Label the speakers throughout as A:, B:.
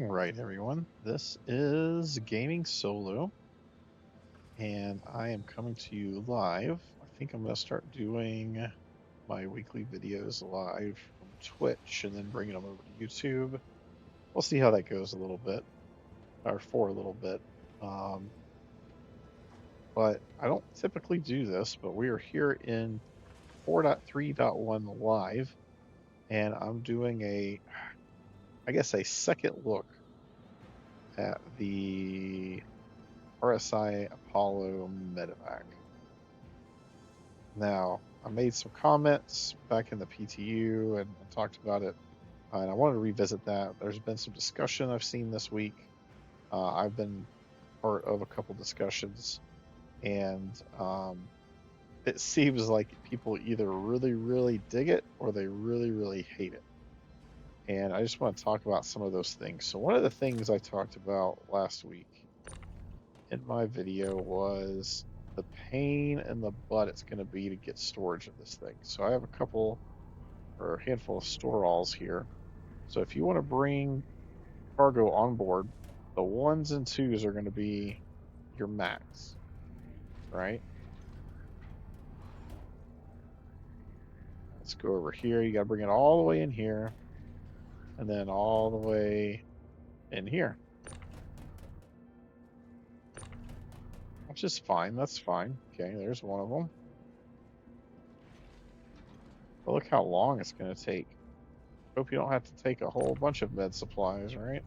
A: All right, everyone. This is Gaming Solo, and I am coming to you live. I think I'm going to start doing my weekly videos live from Twitch and then bringing them over to YouTube. We'll see how that goes a little bit, or for a little bit. Um, but I don't typically do this, but we are here in 4.3.1 live, and I'm doing I guess, a second look at the RSI Apollo Medivac. Now, I made some comments back in the PTU and talked about it, and I wanted to revisit that. There's been some discussion I've seen this week. I've been part of a couple discussions, and it seems like people either really, really dig it or they really, really hate it. And I just want to talk about some of those things. So, one of the things I talked about last week in my video was the pain in the butt it's going to be to get storage of this thing. So I have a couple or a handful of store alls here. So if you want to bring cargo on board, the ones and twos are going to be your max, right? Let's go over here. You got to bring it all the way in here and then all the way in here. Which is fine. That's fine. Okay, there's one of them. But look how long it's going to take. Hope you don't have to take a whole bunch of med supplies, right?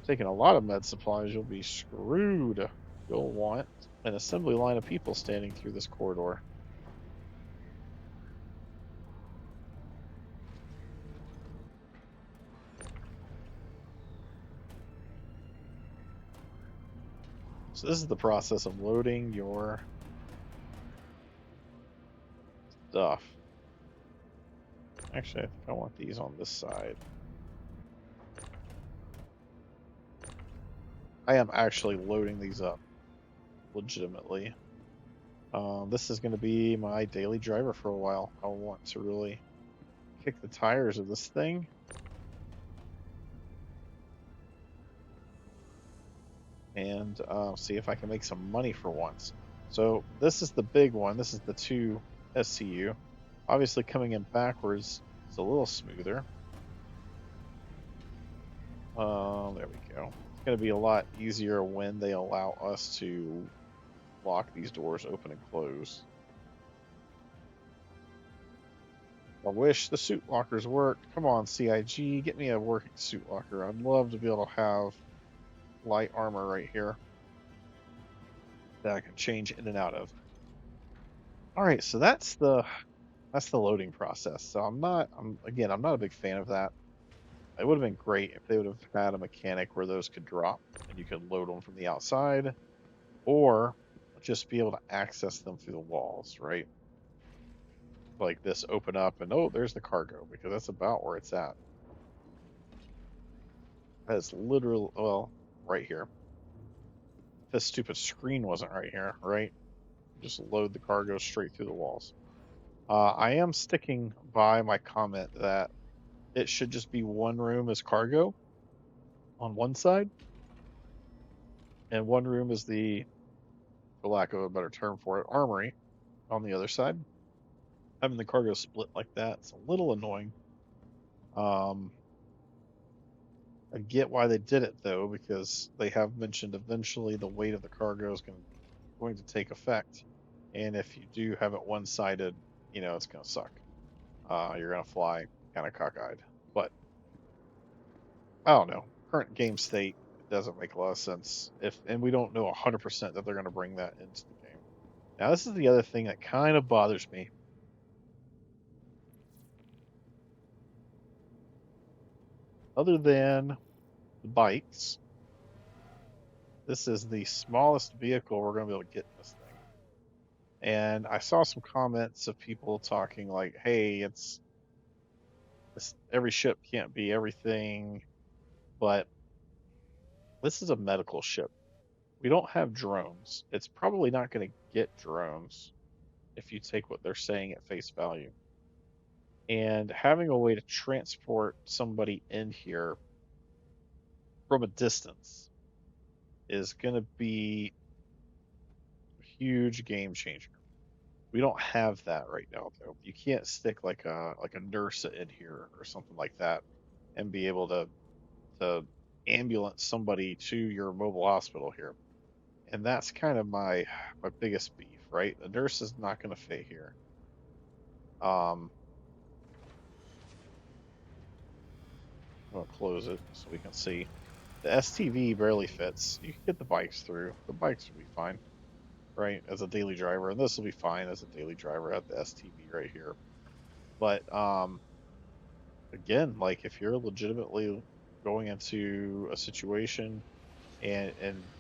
A: Taking a lot of med supplies, you'll be screwed. You'll want an assembly line of people standing through this corridor. So this is the process of loading your stuff. Actually, I think I want these on this side. I am actually loading these up legitimately. This is going to be my daily driver for a while. I want to really kick the tires of this thing. And see if I can make some money for once. So this is the big one. This is the 2 SCU. Obviously coming in backwards is a little smoother. There we go. It's going to be a lot easier when they allow us to lock these doors open and close. I wish the suit lockers worked. Come on, CIG, get me a working suit locker. I'd love to be able to have light armor right here that I can change in and out of. All right, so that's the loading process. So I'm not a big fan of that. It would have been great if they would have had a mechanic where those could drop and you could load them from the outside, or just be able to access them through the walls, right? Like this, open up and oh, there's the cargo, because that's about where it's at. That's literally, well, right here. This stupid screen wasn't right here, right? Just load the cargo straight through the walls. I am sticking by my comment that it should just be one room as cargo on one side, and one room is the, for lack of a better term for it, armory on the other side. Having the cargo split like that, it's a little annoying. I get why they did it though, because they have mentioned eventually the weight of the cargo is going to take effect, and if you do have it one-sided, it's going to suck. You're going to fly kind of cockeyed. But I don't know. Current game state, it doesn't make a lot of sense. And we don't know 100% that they're going to bring that into the game. Now, this is the other thing that kind of bothers me. Other than the bikes, this is the smallest vehicle we're going to be able to get in this thing. And I saw some comments of people talking like, hey, every ship can't be everything, but this is a medical ship. We don't have drones. It's probably not going to get drones if you take what they're saying at face value. And having a way to transport somebody in here from a distance is going to be a huge game changer. We don't have that right now, though. You can't stick like a nurse in here or something like that and be able to ambulance somebody to your mobile hospital here. And that's kind of my biggest beef, right? A nurse is not going to fit here. Um, I'm gonna close it so we can see. The STV barely fits. You can get the bikes through. The bikes will be fine, right? As a daily driver, and this will be fine as a daily driver at the STV right here. But again, like if you're legitimately going into a situation and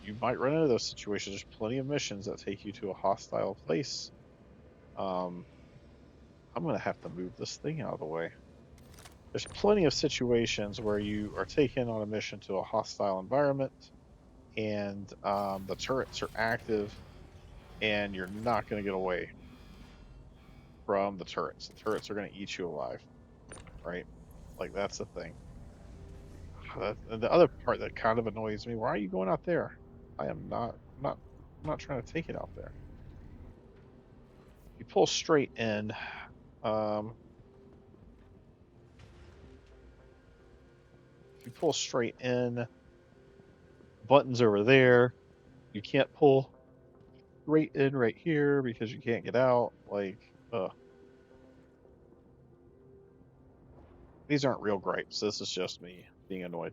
A: you might run into those situations, there's plenty of missions that take you to a hostile place. Um, I'm gonna have to move this thing out of the way. There's plenty of situations where you are taken on a mission to a hostile environment and the turrets are active and you're not going to get away from the turrets. The turrets are going to eat you alive, right? Like that's the thing. And the other part that kind of annoys me, why are you going out there? I am not, I'm not trying to take it out there. You pull straight in. Um, if you pull straight in, buttons over there. You can't pull straight in right here because you can't get out. Like, these aren't real gripes. This is just me being annoyed.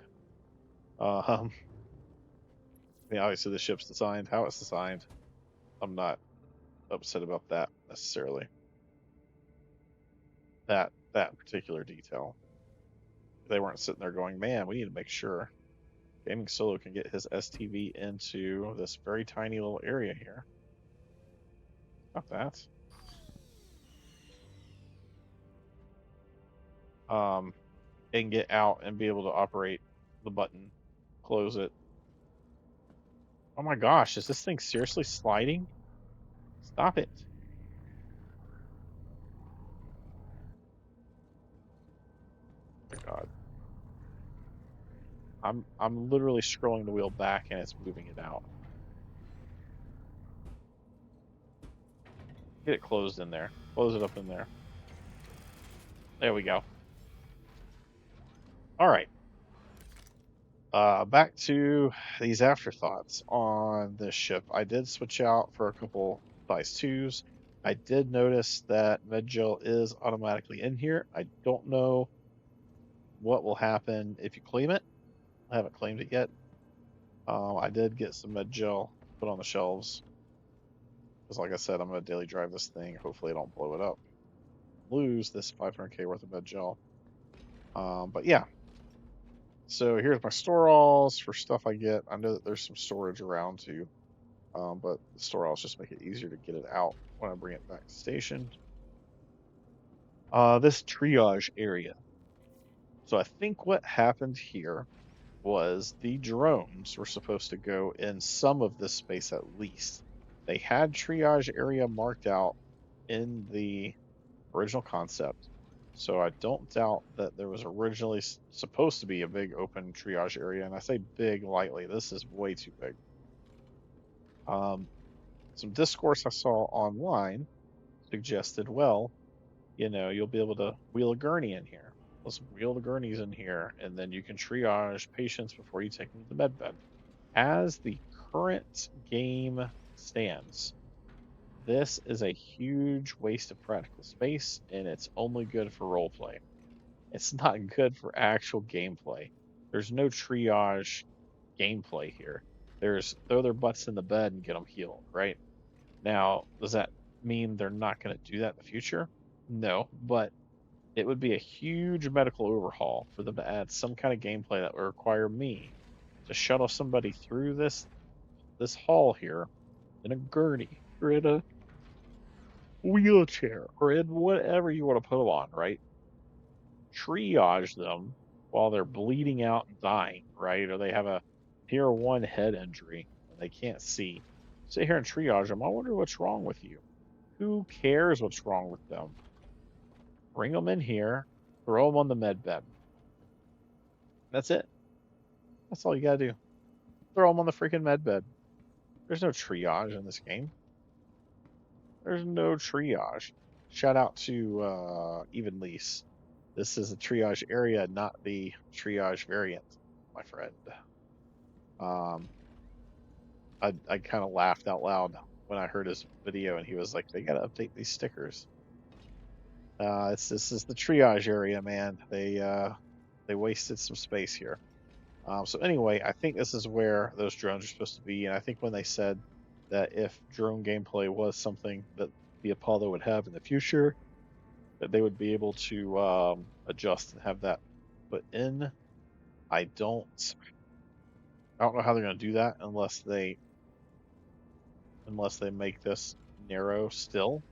A: Um, I mean, obviously the ship's designed how it's designed. I'm not upset about that necessarily. That particular detail. They weren't sitting there going, "Man, we need to make sure Gaming Solo can get his STV into this very tiny little area here." Not that. Um, and get out and be able to operate the button, close it. Oh my gosh, is this thing seriously sliding? Stop it. Oh my God. I'm literally scrolling the wheel back and it's moving it out. Get it closed in there. Close it up in there. There we go. All right. Back to these afterthoughts on this ship. I did switch out for a couple size twos. I did notice that Medgel is automatically in here. I don't know what will happen if you claim it. I haven't claimed it yet. I did get some Medgel put on the shelves because, like I said, I'm gonna daily drive this thing. Hopefully, I don't blow it up, lose this 500k worth of Medgel. But yeah, so here's my store alls for stuff I get. I know that there's some storage around too. But the store alls just make it easier to get it out when I bring it back to station. This triage area. So I think what happened here was the drones were supposed to go in some of this space at least. They had triage area marked out in the original concept. So I don't doubt that there was originally supposed to be a big open triage area. And I say big lightly. This is way too big. Um, some discourse I saw online suggested, well, you'll be able to wheel a gurney in here. Let's wheel the gurneys in here, and then you can triage patients before you take them to the med bed. As the current game stands, this is a huge waste of practical space, and it's only good for roleplay. It's not good for actual gameplay. There's no triage gameplay here. There's throw their butts in the bed and get them healed, right? Now, does that mean they're not going to do that in the future? No, but it would be a huge medical overhaul for them to add some kind of gameplay that would require me to shuttle somebody through this hall here in a gurney or in a wheelchair or in whatever you want to put them on, right? Triage them while they're bleeding out and dying, right? Or they have a tier 1 head injury and they can't see. Sit here and triage them. I wonder what's wrong with you. Who cares what's wrong with them? bring them in here, throw them on the med bed. That's it. That's all you gotta do. Throw them on the freaking med bed. There's no triage in this game. There's no triage. Shout out to Even Lease. This is a triage area, not the triage variant, my friend. Um, I kind of laughed out loud when I heard his video, and he was like, "They gotta update these stickers." This is the triage area, man. They wasted some space here. So anyway, I think this is where those drones are supposed to be, and I think when they said that if drone gameplay was something that the Apollo would have in the future, that they would be able to adjust and have that put in. I don't, I don't know how they're going to do that unless they make this narrow still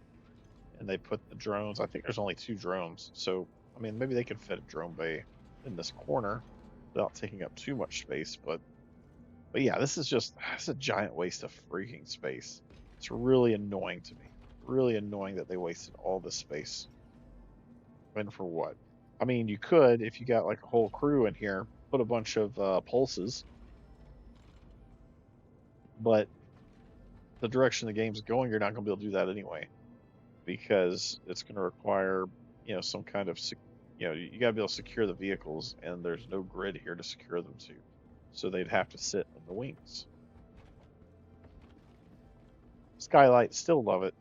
A: and they put the drones. I think there's only 2 drones, so I mean maybe they could fit a drone bay in this corner without taking up too much space, but yeah, this is a giant waste of freaking space. It's really annoying to me. Really annoying that they wasted all this space. And for what? I mean, you could, if you got like a whole crew in here, put a bunch of pulses, but the direction the game's going, you're not going to be able to do that anyway, because it's going to require, some kind of, you got to be able to secure the vehicles, and there's no grid here to secure them to. So they'd have to sit in the wings. Skylight, still love it.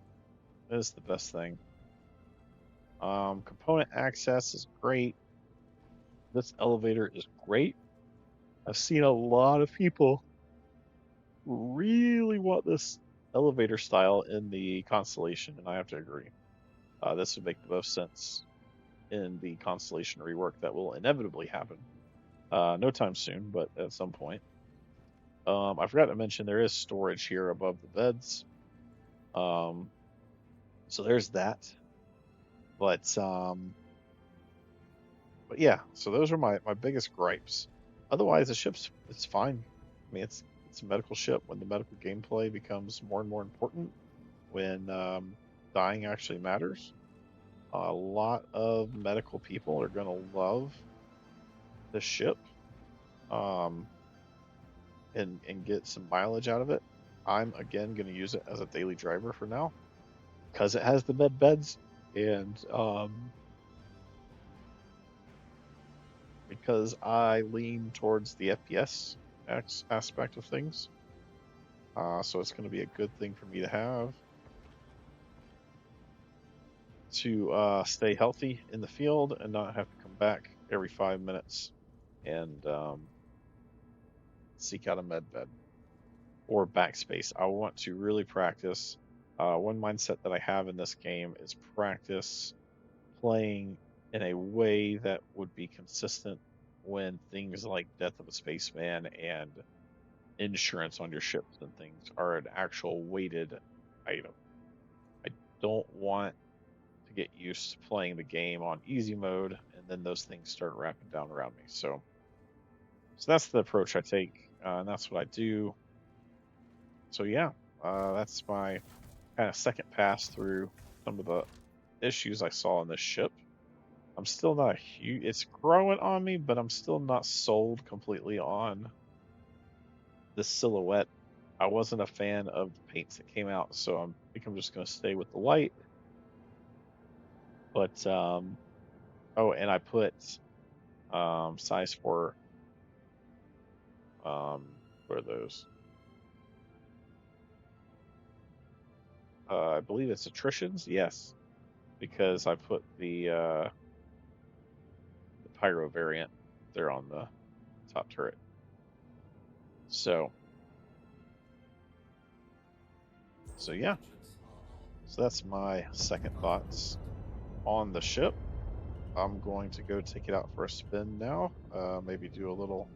A: It's the best thing. Component access is great. This elevator is great. I've seen a lot of people really want this elevator style in the Constellation, and I have to agree. This would make the most sense in the Constellation rework that will inevitably happen. No time soon, but at some point. I forgot to mention there is storage here above the beds. So there's that. But yeah, so those are my biggest gripes. Otherwise, it's fine. I mean, it's a medical ship. When the medical gameplay becomes more and more important, when dying actually matters, a lot of medical people are gonna love the ship, and get some mileage out of it. I'm again gonna use it as a daily driver for now because it has the med beds, and because I lean towards the FPS aspect of things. So it's going to be a good thing for me to have to stay healthy in the field and not have to come back every 5 minutes and seek out a med bed or backspace. I want to really practice. One mindset that I have in this game is practice playing in a way that would be consistent when things like Death of a Spaceman and insurance on your ships and things are an actual weighted item. I don't want to get used to playing the game on easy mode and then those things start wrapping down around me. So that's the approach I take, and that's what I do. So yeah, that's my kind of second pass through some of the issues I saw in this ship. I'm still not huge. It's growing on me, but I'm still not sold completely on the silhouette. I wasn't a fan of the paints that came out, so I think I'm just going to stay with the white. But oh, and I put size for what are those? I believe it's attritions. Yes, because I put the pyro variant there on the top turret. So yeah. So that's my second thoughts on the ship. I'm going to go take it out for a spin now. Maybe do a little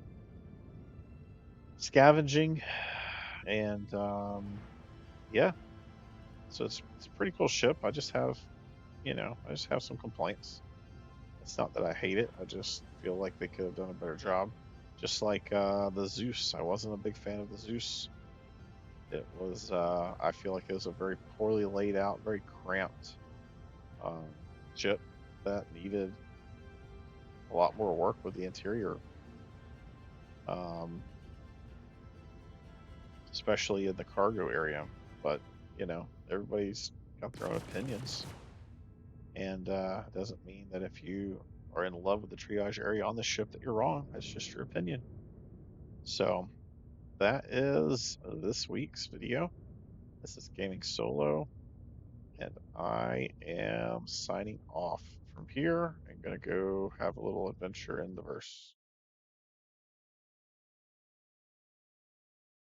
A: scavenging, and yeah. So it's a pretty cool ship. I just have some complaints. It's not that I hate it. I just feel like they could have done a better job. Just like the Zeus. I wasn't a big fan of the Zeus. It was, I feel like it was a very poorly laid out, very cramped ship. that needed a lot more work with the interior, um, especially in the cargo area. But, everybody's got their own opinions. And it doesn't mean that if you are in love with the triage area on the ship that you're wrong. That's just your opinion. So that is this week's video. This is Gaming Solo, and I am signing off from here. I'm going to go have a little adventure in the verse.